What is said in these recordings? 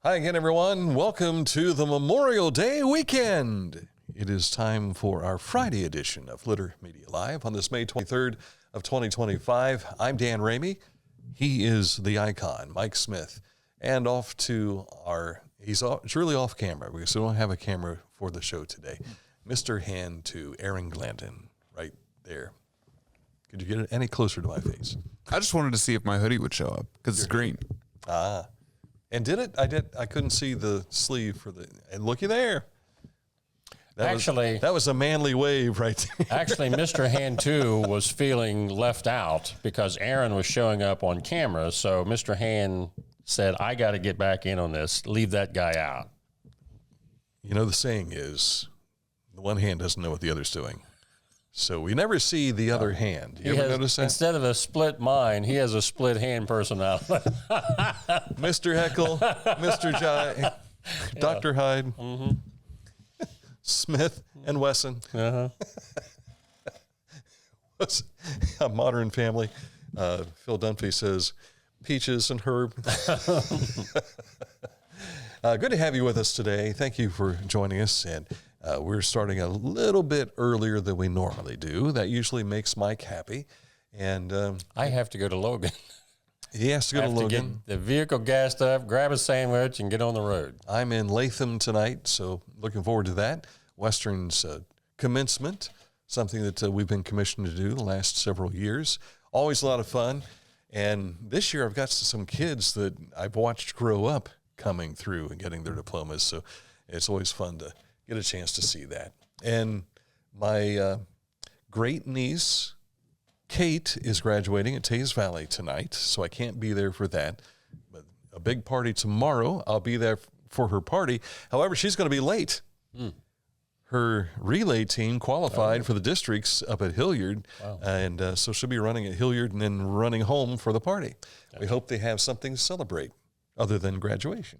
Hi again, everyone. Welcome to the Memorial Day weekend. It is time for our Friday edition of Litter Media Live on this May 23rd of 2025. I'm Dan Ramey. He is the icon, Mike Smith. And off to it's really off camera because we don't have a camera for the show today. Mr. Hand to Aaron Glandon, right there. Could you get it any closer to my face? I just wanted to see if my hoodie would show up because it's green. And did it? I couldn't see the sleeve for the. And looky there. That was a manly wave right there. Actually, Mr. Hand 2 was feeling left out because Aaron was showing up on camera. So Mr. Hand said, I got to get back in on this. Leave that guy out. You know, the saying is, the one hand doesn't know what the other's doing. So we never see the other hand. You ever notice that? Instead of a split mind, he has a split hand personality. Mr. Heckle, Mr. Jai, Dr. Hyde, Smith, and Wesson. A modern family. Phil Dunphy says, Peaches and Herb. Good to have you with us today. Thank you for joining us. And we're starting a little bit earlier than we normally do. That usually makes Mike happy. And I have to go to Logan. He has to go to Logan. Get the vehicle gassed up, grab a sandwich, and get on the road. I'm in Latham tonight, so looking forward to that. Western's commencement, something that we've been commissioned to do the last several years. Always a lot of fun. And this year I've got some kids that I've watched grow up coming through and getting their diplomas. So it's always fun to get a chance to see that. And my great niece, Kate, is graduating at Taze Valley tonight, so I can't be there for that. But a big party tomorrow. I'll be there for her party. However, she's going to be late. Her relay team qualified for the districts up at Hilliard, and so she'll be running at Hilliard and then running home for the party. We hope they have something to celebrate other than graduation,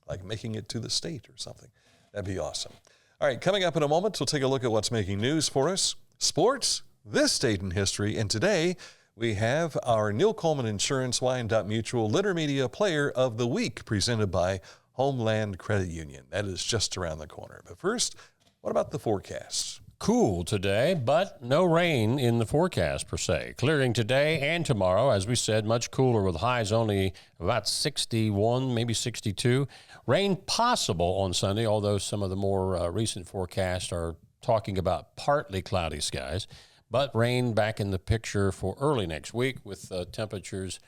like making it to the state or something. That'd be awesome. All right, coming up in a moment, we'll take a look at what's making news for us. Sports, this date in history, and today we have our Neil Coleman Insurance Wyandotte Mutual Litter Media Player of the Week presented by Homeland Credit Union. That is just around the corner. But first, what about the forecast? Cool today, but no rain in the forecast per se. Clearing today and tomorrow, as we said, much cooler with highs only about 61, maybe 62. Rain possible on Sunday, although some of the more recent forecasts are talking about partly cloudy skies. But rain back in the picture for early next week with temperatures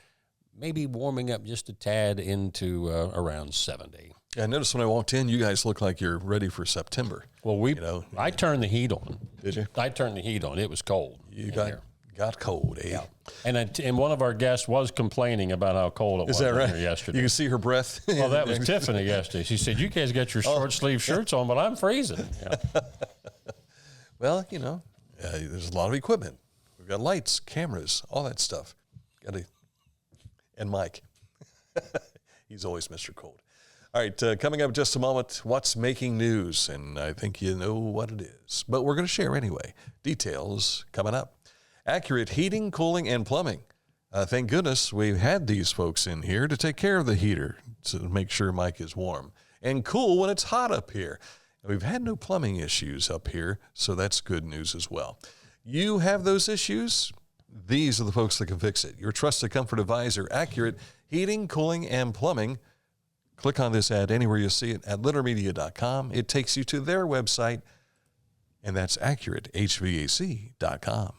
maybe warming up just a tad into around 70. Yeah, I noticed when I walked in, you guys look like you're ready for September. Well, I turned the heat on. Did you? I turned the heat on. It was cold. You got cold, eh? Yeah. And one of our guests was complaining about how cold it was that right? here yesterday. You can see her breath. Well, that was Tiffany yesterday. She said, you guys got your short sleeve shirts on, but I'm freezing. Yeah. Well, there's a lot of equipment. We've got lights, cameras, all that stuff. And Mike. He's always Mr. Cold. All right, coming up in just a moment, what's making news? And I think you know what it is. But we're going to share anyway. Details coming up. Accurate heating, cooling, and plumbing. Thank goodness we've had these folks in here to take care of the heater to make sure Mike is warm and cool when it's hot up here. We've had no plumbing issues up here, so that's good news as well. You have those issues? These are the folks that can fix it. Your trusted comfort advisor, Accurate Heating, Cooling, and Plumbing. Click on this ad anywhere you see it at littermedia.com. It takes you to their website, and that's accuratehvac.com.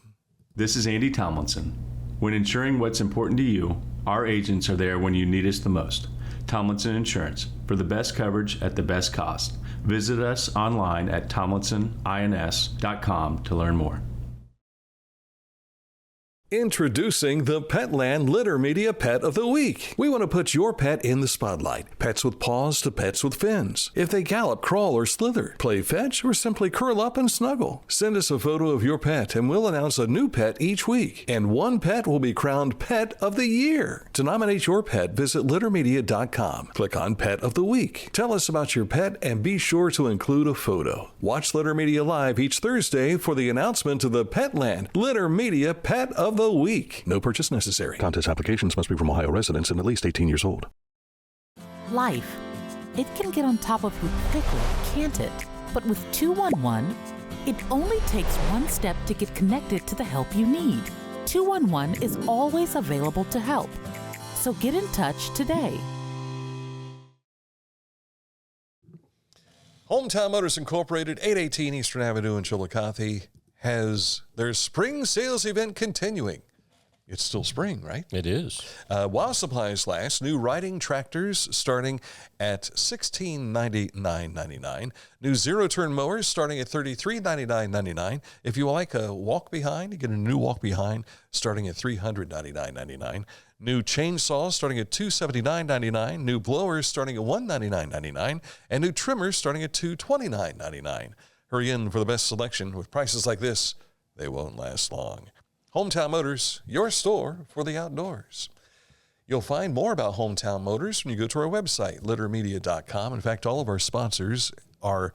This is Andy Tomlinson. When ensuring what's important to you, our agents are there when you need us the most. Tomlinson Insurance, for the best coverage at the best cost. Visit us online at tomlinsonins.com to learn more. Introducing the Petland Litter Media Pet of the Week. We want to put your pet in the spotlight. Pets with paws to pets with fins. If they gallop, crawl, or slither, play fetch, or simply curl up and snuggle. Send us a photo of your pet and we'll announce a new pet each week. And one pet will be crowned Pet of the Year. To nominate your pet, visit littermedia.com. Click on Pet of the Week. Tell us about your pet and be sure to include a photo. Watch Litter Media Live each Thursday for the announcement of the Petland Litter Media Pet of the Week. No purchase necessary. Contest applications must be from Ohio residents and at least 18 years old. life. It can get on top of you quickly, can't it? But with 211, it only takes one step to get connected to the help you need. 211 is always available to help. So get in touch today. Hometown Motors Incorporated, 818 Eastern Avenue in Chillicothe, has their spring sales event continuing. It's still spring, right? It is. While supplies last, new riding tractors starting at $1699.99. New zero-turn mowers starting at $3399.99. If you like a walk-behind, you get a new walk-behind starting at $399.99. New chainsaws starting at $279.99. New blowers starting at $199.99. And new trimmers starting at $229.99. Hurry in for the best selection. With prices like this, they won't last long. Hometown Motors, your store for the outdoors. You'll find more about Hometown Motors when you go to our website, littermedia.com. In fact, all of our sponsors are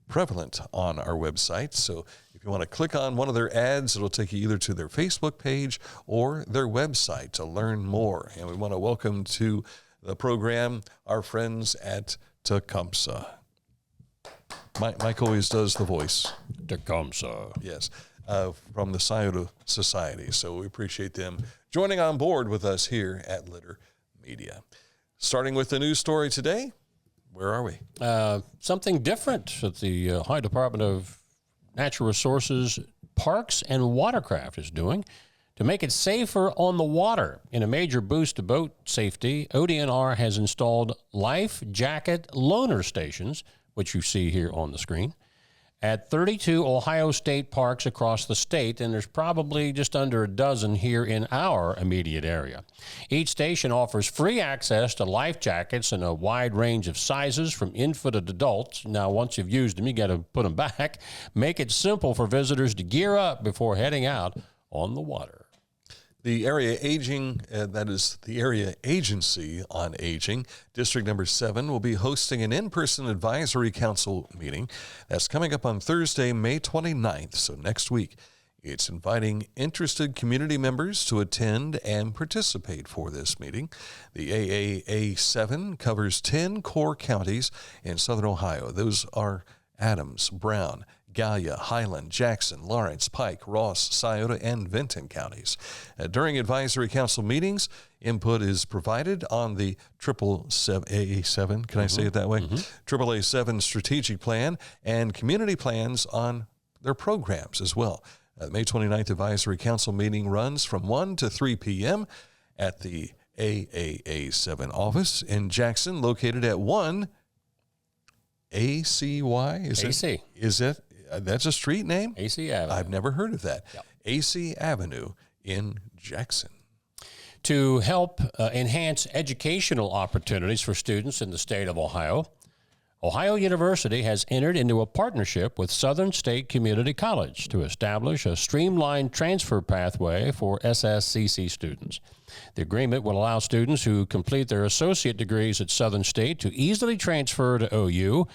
prevalent on our website. So if you want to click on one of their ads, it'll take you either to their Facebook page or their website to learn more. And we want to welcome to the program our friends at Tecumseh. Mike always does the voice. Tecumseh. Yes. From the Scioto Society. So we appreciate them joining on board with us here at Litter Media. Starting with the news story today, where are we? Something different that the Ohio Department of Natural Resources, Parks, and Watercraft is doing to make it safer on the water. In a major boost to boat safety, ODNR has installed life jacket loaner stations, which you see here on the screen, at 32 Ohio state parks across the state, and there's probably just under a dozen here in our immediate area. Each station offers free access to life jackets in a wide range of sizes from infant to adults. Now, once you've used them, you got to put them back. Make it simple for visitors to gear up before heading out on the water. The area aging, that is the Area Agency on Aging, District Number 7, will be hosting an in-person advisory council meeting. That's coming up on Thursday, May 29th, so next week. It's inviting interested community members to attend and participate for this meeting. The AAA7 covers 10 core counties in southern Ohio. Those are Adams, Brown, Gallia, Highland, Jackson, Lawrence, Pike, Ross, Scioto, and Vinton counties. During advisory council meetings, input is provided on the AAA7, can I say it that way? AAA7 strategic plan and community plans on their programs as well. The May 29th advisory council meeting runs from 1 to 3 p.m. at the AAA7 office in Jackson, located at 1 ACY? AC. Is it? That's a street name? AC Avenue. I've never heard of that. Yep. AC Avenue in Jackson. To help enhance educational opportunities for students in the state of Ohio, Ohio University has entered into a partnership with Southern State Community College to establish a streamlined transfer pathway for SSCC students. The agreement will allow students who complete their associate degrees at Southern State to easily transfer to OU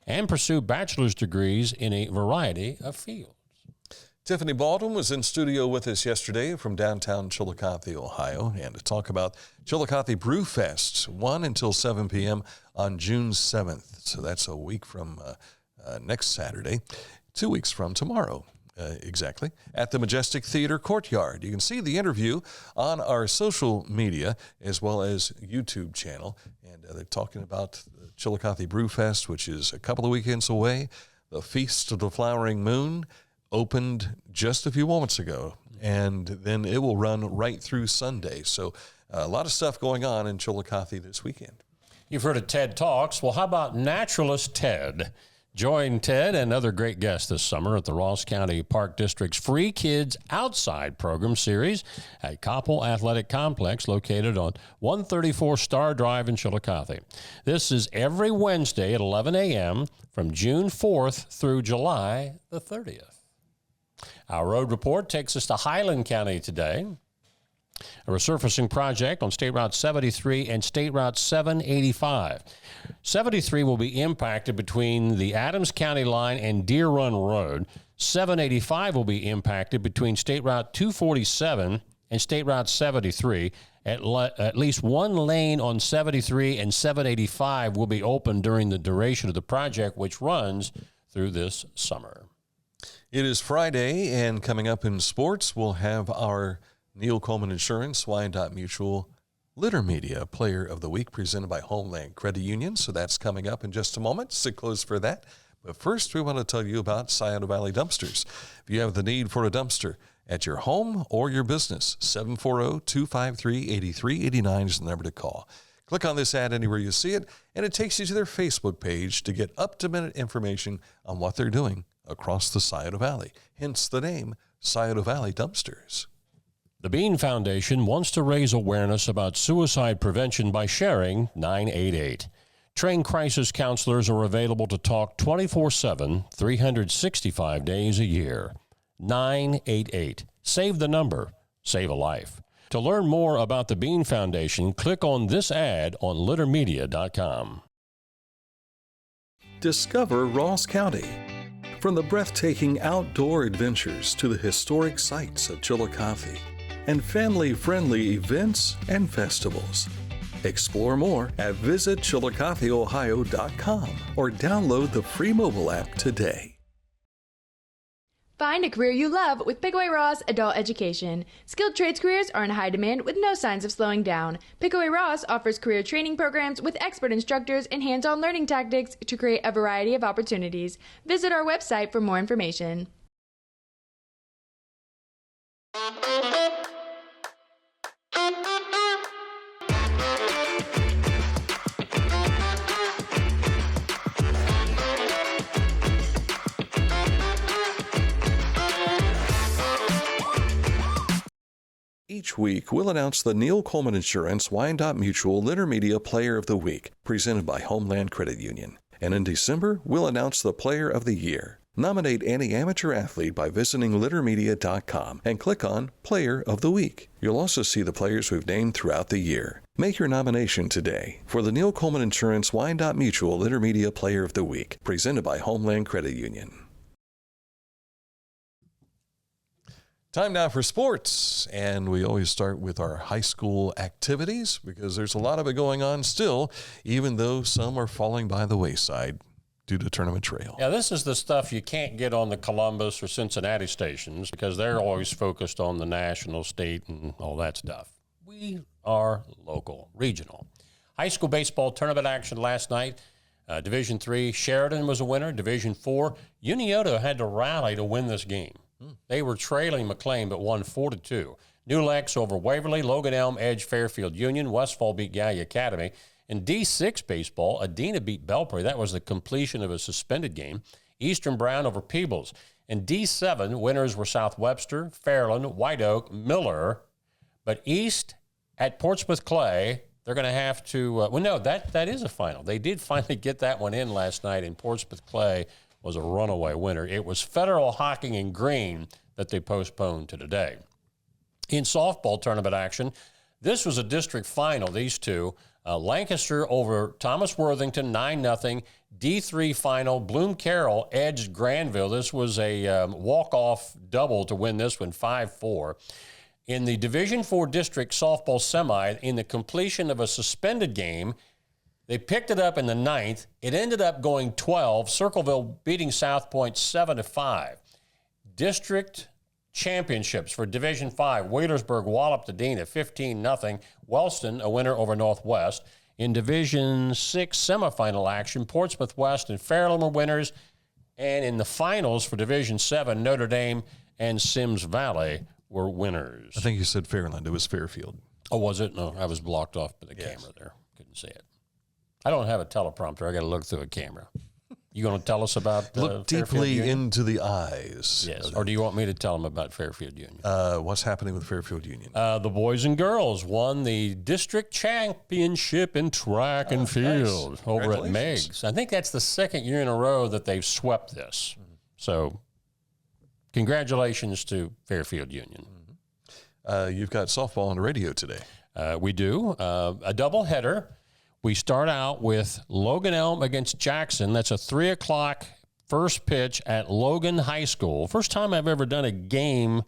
and pursue bachelor's degrees in a variety of fields. Tiffany Baldwin was in studio with us yesterday from downtown Chillicothe, Ohio, and to talk about Chillicothe Brew Fest, 1 until 7 p.m. on June 7th. So that's a week from next Saturday, 2 weeks from tomorrow. Exactly, at the Majestic Theater Courtyard. You can see the interview on our social media as well as YouTube channel. And they're talking about the Chillicothe Brew Fest, which is a couple of weekends away. The Feast of the Flowering Moon opened just a few moments ago, and then it will run right through Sunday. So a lot of stuff going on in Chillicothe this weekend. You've heard of TED Talks. Well, how about Naturalist Ted? Join Ted and other great guests this summer at the Ross County Park District's Free Kids Outside program series at Koppel Athletic Complex located on 134 Star Drive in Chillicothe. This is every Wednesday at 11 a.m. from June 4th through July the 30th. Our road report takes us to Highland County today. A resurfacing project on State Route 73 and State Route 785. 73 will be impacted between the Adams County line and Deer Run Road. 785 will be impacted between State Route 247 and State Route 73. At least one lane on 73 and 785 will be open during the duration of the project, which runs through this summer. It is Friday, and coming up in sports, we'll have our Neil Coleman Insurance, Wyandotte Mutual Litter Media Player of the Week presented by Homeland Credit Union. So that's coming up in just a moment. Sit close for that. But first, we want to tell you about Scioto Valley Dumpsters. If you have the need for a dumpster at your home or your business, 740-253-8389 is the number to call. Click on this ad anywhere you see it, and it takes you to their Facebook page to get up-to-minute information on what they're doing across the Scioto Valley, hence the name Scioto Valley Dumpsters. The Bean Foundation wants to raise awareness about suicide prevention by sharing 988. Trained crisis counselors are available to talk 24/7, 365 days a year. 988. Save the number. Save a life. To learn more about the Bean Foundation, click on this ad on littermedia.com. Discover Ross County. From the breathtaking outdoor adventures to the historic sights of Chillicothe and family-friendly events and festivals. Explore more at visitchillicotheohio.com or download the free mobile app today. Find a career you love with Pickaway Ross Adult Education. Skilled trades careers are in high demand with no signs of slowing down. Pickaway Ross offers career training programs with expert instructors and hands-on learning tactics to create a variety of opportunities. Visit our website for more information. Each week, we'll announce the Neil Coleman Insurance Wyandotte Mutual Litter Media Player of the Week, presented by Homeland Credit Union. And in December, we'll announce the Player of the Year. Nominate any amateur athlete by visiting littermedia.com and click on Player of the Week. You'll also see the players we've named throughout the year. Make your nomination today for the Neil Coleman Insurance Wyandotte Mutual Litter Media Player of the Week, presented by Homeland Credit Union. Time now for sports, and we always start with our high school activities because there's a lot of it going on still, even though some are falling by the wayside due to tournament trail. Yeah, this is the stuff you can't get on the Columbus or Cincinnati stations because they're always focused on the national, state, and all that stuff. We are local, regional. High school baseball tournament action last night. Division III, Sheridan was a winner. Division IV, Unioto had to rally to win this game. They were trailing McLean, but won 4-2. New Lex over Waverly, Logan Elm edged Fairfield Union, Westfall beat Gallia Academy. In D6 baseball, Adena beat Belpre. That was the completion of a suspended game. Eastern Brown over Peebles. In D7, winners were South Webster, Fairland, White Oak, Miller. But East at Portsmouth Clay, they're going to have to, that is a final. They did finally get that one in last night, and Portsmouth Clay was a runaway winner. It was Federal Hocking and Green that they postponed to today. In softball tournament action, this was a district final, these two. Lancaster over Thomas Worthington, 9-0. D3 final, Bloom Carroll edged Granville. This was a walk-off double to win this one, 5-4. In the Division IV district softball semi, in the completion of a suspended game, they picked it up in the 9th. It ended up going 12. Circleville beating South Point 7-5. District championships for Division V. Wheelersburg walloped Adena 15-0. Wellston, a winner over Northwest. In Division VI semifinal action, Portsmouth West and Fairland were winners. And in the finals for Division VII, Notre Dame and Sims Valley were winners. I think you said Fairland. It was Fairfield. Oh, was it? No, I was blocked off by the camera there. Couldn't see it. I don't have a teleprompter. I got to look through a camera. You going to tell us about look deeply into the eyes? Yes. Or do you want me to tell them about Fairfield Union? What's happening with Fairfield Union? The boys and girls won the district championship in track and field over at Meigs. I think that's the second year in a row that they've swept this. So, congratulations to Fairfield Union. You've got softball on the radio today. We do. A doubleheader. We start out with Logan Elm against Jackson. That's a 3 o'clock first pitch at Logan High School. First time I've ever done a game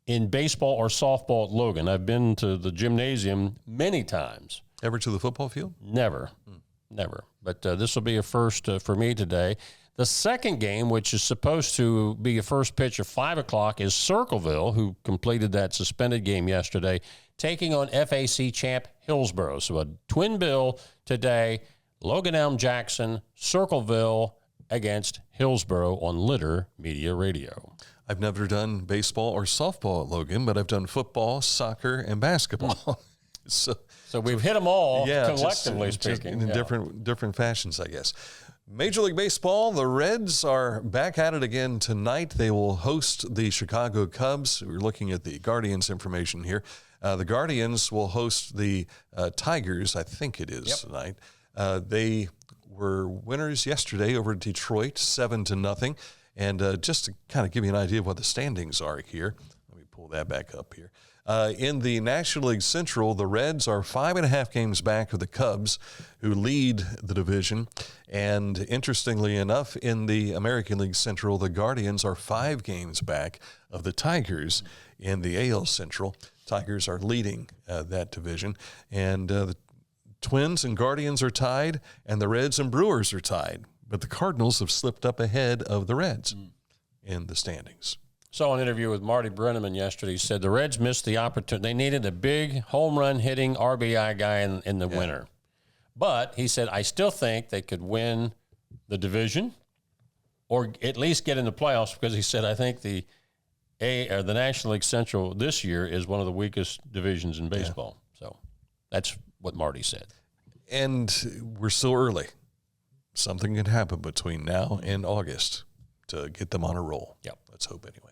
in baseball or softball at Logan. I've been to the gymnasium many times. Ever to the football field? Never. But this will be a first for me today. The second game, which is supposed to be a first pitch at 5 o'clock, is Circleville, who completed that suspended game yesterday, taking on FAC champ Hillsborough. So a twin bill today, Logan Elm Jackson, Circleville against Hillsborough on Litter Media Radio. I've never done baseball or softball at Logan, but I've done football, soccer, and basketball. So we've hit them all, yeah, collectively just speaking. in different fashions, I guess. Major League Baseball, the Reds are back at it again tonight. They will host the Chicago Cubs. We're looking at the Guardians information here. The Guardians will host the Tigers, I think it is tonight. They were winners yesterday over Detroit, 7-0. And just to kind of give you an idea of what the standings are here, let me pull that back up here. In the National League Central, the Reds are 5.5 games back of the Cubs, who lead the division. And interestingly enough, in the American League Central, the Guardians are 5 games back of the Tigers in the AL Central. Tigers are leading that division. And the Twins and Guardians are tied, and the Reds and Brewers are tied. But the Cardinals have slipped up ahead of the Reds in the standings. Saw an interview with Marty Brenneman yesterday. He said the Reds missed the opportunity. They needed a big home run hitting RBI guy in the winter. But he said, I still think they could win the division or at least get in the playoffs, because he said, I think the National League Central this year is one of the weakest divisions in baseball. So that's what Marty said. And we're still early. Something can happen between now and August to get them on a roll. Yep. Let's hope anyway.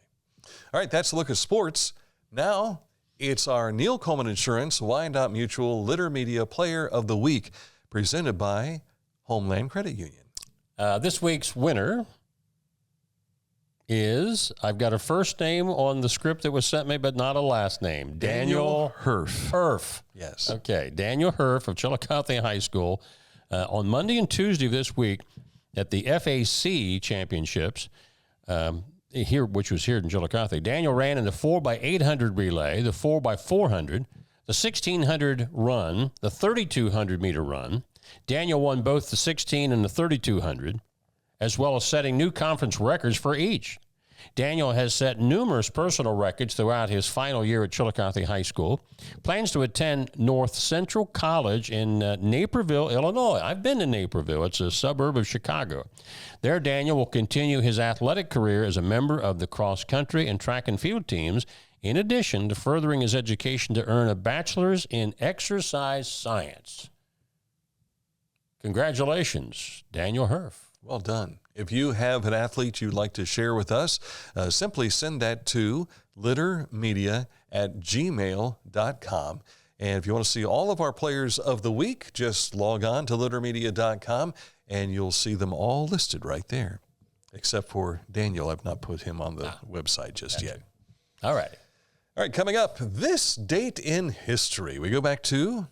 All right, that's a look at sports. Now it's our Neil Coleman Insurance Wyandotte Mutual Litter Media Player of the Week, presented by Homeland Credit Union. This week's winner is, I've got a first name on the script that was sent me, but not a last name. Daniel Herf. Herf. Yes. Okay, Daniel Herf of Chillicothe High School. On Monday and Tuesday of this week at the FAC championships, which was here in Chillicothe, Daniel ran in the 4x800 relay, the 4x400, the 1600 run, the 3200 meter run. Daniel won both the 16 and the 3200, as well as setting new conference records for each. Daniel has set numerous personal records throughout his final year at Chillicothe High School. Plans to attend North Central College in Naperville, Illinois. I've been to Naperville. It's a suburb of Chicago. There, Daniel will continue his athletic career as a member of the cross-country and track and field teams, in addition to furthering his education to earn a bachelor's in exercise science. Congratulations, Daniel Herf. Well done. If you have an athlete you'd like to share with us, simply send that to littermedia@gmail.com. And if you want to see all of our players of the week, just log on to littermedia.com and you'll see them all listed right there. Except for Daniel. I've not put him on the website just yet. All right. All right, coming up, this date in history. We go back to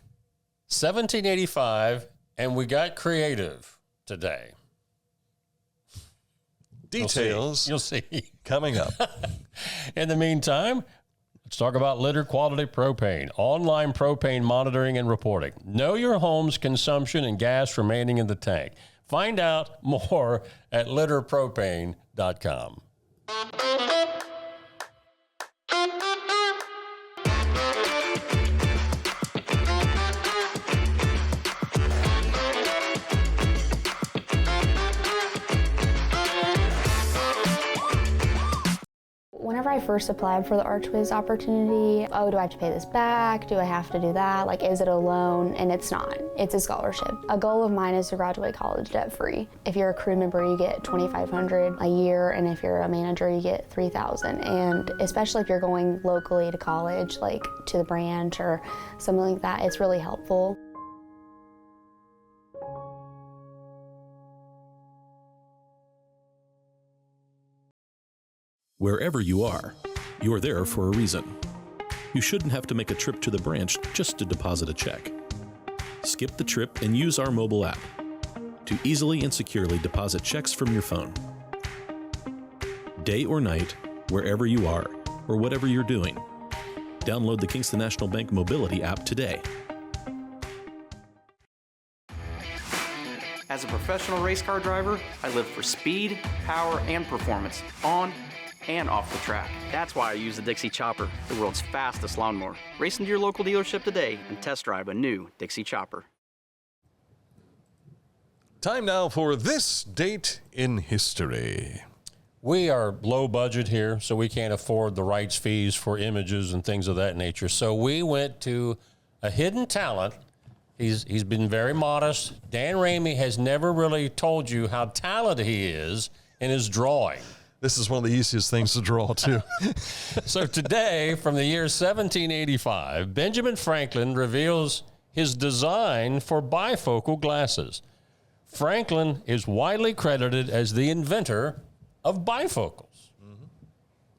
1785, and we got creative today. Details You'll see. coming up. In the meantime, let's talk about Litter Quality Propane, online propane monitoring and reporting. Know your home's consumption and gas remaining in the tank. Find out more at litterpropane.com. Whenever I first applied for the Archways opportunity, do I have to pay this back? Do I have to do that? Like, is it a loan? And it's not. It's a scholarship. A goal of mine is to graduate college debt-free. If you're a crew member, you get $2,500 a year, and if you're a manager, you get $3,000. And especially if you're going locally to college, like to the branch or something like that, it's really helpful. Wherever you are, you're there for a reason. You shouldn't have to make a trip to the branch just to deposit a check. Skip the trip and use our mobile app to easily and securely deposit checks from your phone. Day or night, wherever you are, or whatever you're doing. Download the Kingston National Bank Mobility app today. As a professional race car driver, I live for speed, power, and performance on and off the track. That's why I use the Dixie Chopper, the world's fastest lawnmower. Race into your local dealership today and test drive a new Dixie Chopper. Time now for this date in history. We are low budget here, so we can't afford the rights fees for images and things of that nature. So we went to a hidden talent. He's been very modest. Dan Ramey has never really told you how talented he is in his drawing. This is one of the easiest things to draw, too. So today, from the year 1785, Benjamin Franklin reveals his design for bifocal glasses. Franklin is widely credited as the inventor of bifocals. Mm-hmm.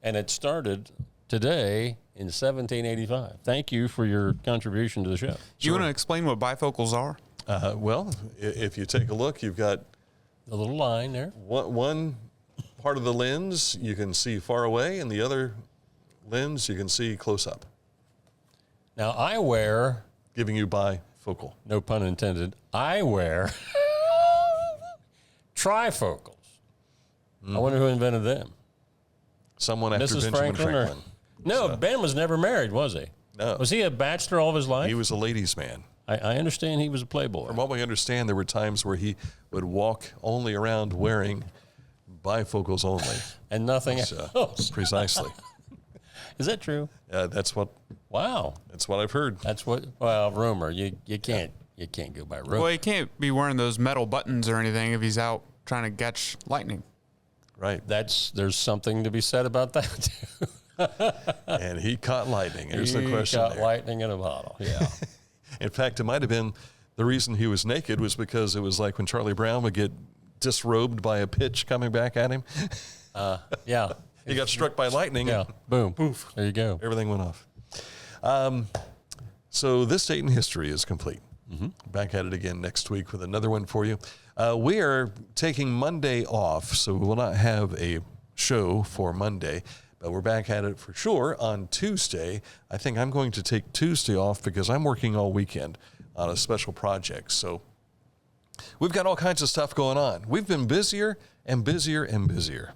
And it started today in 1785. Thank you for your contribution to the show. You want to explain what bifocals are? Well, if you take a look, you've got a little line there. One part of the lens you can see far away, and the other lens you can see close up. Now, I wear... Giving you bifocal. No pun intended. I wear trifocals. I wonder who invented them. Someone after Mrs. Benjamin Franklin. No, so. Ben was never married, was he? No. Was he a bachelor all of his life? He was a ladies' man. I understand he was a playboy. From what we understand, there were times where he would walk only around wearing bifocals only. And nothing else. Precisely. Is that true? That's what. Wow. That's what I've heard. That's what. Well, rumor. You can't go by rumor. Well, he can't be wearing those metal buttons or anything if he's out trying to catch lightning. Right. There's something to be said about that too. And he caught lightning. There's the question. He caught lightning in a bottle. Yeah. In fact, it might have been the reason he was naked was because it was like when Charlie Brown would get disrobed by a pitch coming back at him. Yeah. He got struck by lightning. Yeah. Boom. Poof. There you go. Everything went off. So this date in history is complete. Mm-hmm. Back at it again next week with another one for you. We are taking Monday off, so we will not have a show for Monday, but we're back at it for sure on Tuesday. I think I'm going to take Tuesday off because I'm working all weekend on a special project. So we've got all kinds of stuff going on. We've been busier and busier and busier.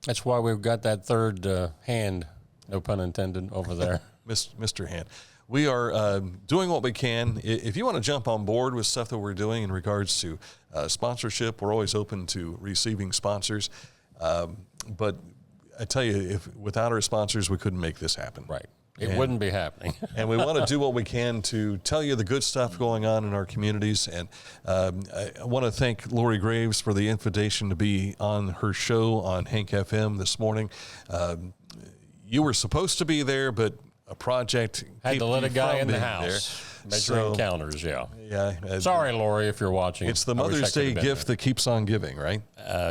That's why we've got that third hand, no pun intended, over there. Mr. Hand. We are doing what we can. If you want to jump on board with stuff that we're doing in regards to sponsorship, we're always open to receiving sponsors. But I tell you, if without our sponsors, we couldn't make this happen. Right. It wouldn't be happening. And we want to do what we can to tell you the good stuff going on in our communities. And I want to thank Lori Graves for the invitation to be on her show on Hank FM this morning. You were supposed to be there, but a project had to let a guy in the house measuring counters. Yeah. Sorry, Lori, if you're watching. It's the Mother's Day gift that keeps on giving, right?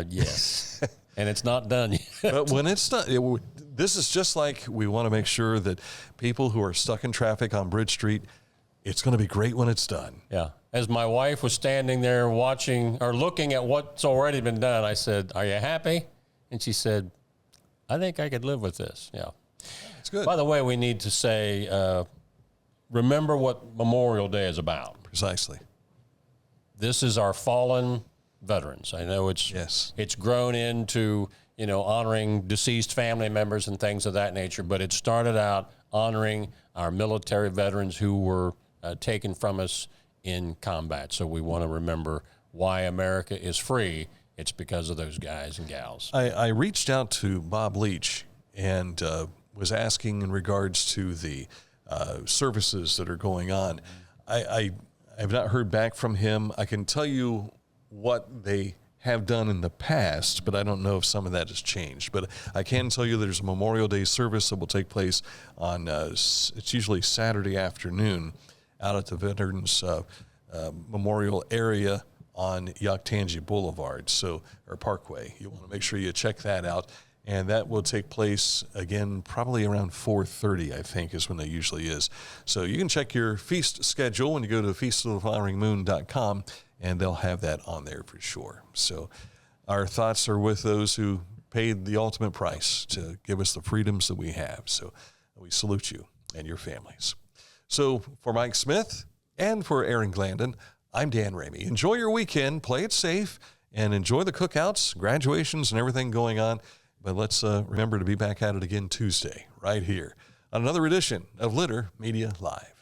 Yes. And it's not done yet. But when it's done, this is just like we want to make sure that people who are stuck in traffic on Bridge Street, it's going to be great when it's done. Yeah. As my wife was standing there watching or looking at what's already been done, I said, "Are you happy?" And she said, "I think I could live with this." Yeah. It's good. By the way, we need to say, remember what Memorial Day is about. Precisely. This is our fallen veterans. I know it's grown into, honoring deceased family members and things of that nature, but it started out honoring our military veterans who were taken from us in combat. So we want to remember why America is free. It's because of those guys and gals. I reached out to Bob Leach and was asking in regards to the services that are going on. I have not heard back from him. I can tell you what they have done in the past, but I don't know if some of that has changed. But I can tell you there's a Memorial Day service that will take place on, it's usually Saturday afternoon out at the Veterans Memorial area on Yaktangi Boulevard, or Parkway. You want to make sure you check that out. And that will take place, again, probably around 4:30, I think, is when it usually is. So you can check your feast schedule when you go to feastofthefloweringmoon.com, and they'll have that on there for sure. So our thoughts are with those who paid the ultimate price to give us the freedoms that we have. So we salute you and your families. So for Mike Smith and for Aaron Glandon, I'm Dan Ramey. Enjoy your weekend, play it safe, and enjoy the cookouts, graduations, and everything going on. But let's remember to be back at it again Tuesday, right here, on another edition of Litter Media Live.